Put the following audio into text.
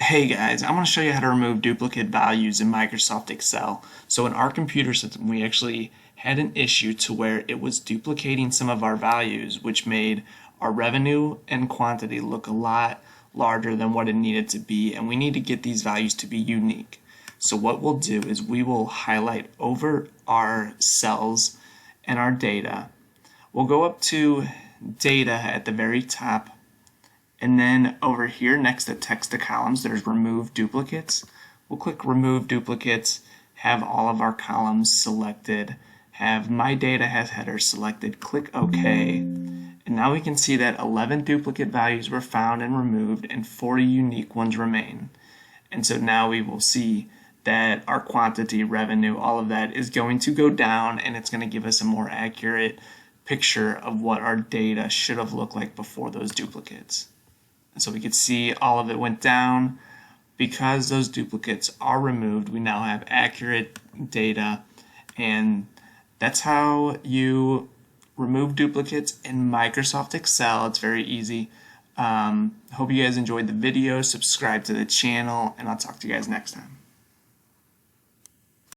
Hey guys, I want to show you how to remove duplicate values in Microsoft Excel. So in our computer system, we actually had an issue to where it was duplicating some of our values, which made our revenue and quantity look a lot larger than what it needed to be, and we need to get these values to be unique. So what we'll do is we will highlight over our cells and our data. We'll go up to data at the very top. And then over here next to text to columns, there's remove duplicates. We'll click remove duplicates, have all of our columns selected, have my data has header selected, click OK. And now we can see that 11 duplicate values were found and removed and 40 unique ones remain. And so now we will see that our quantity, revenue, all of that is going to go down, and it's going to give us a more accurate picture of what our data should have looked like before those duplicates. And so we could see all of it went down. Because those duplicates are removed, we now have accurate data, and that's how you remove duplicates in Microsoft Excel. It's very easy. Hope you guys enjoyed the video. Subscribe to the channel, and I'll talk to you guys next time.